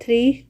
3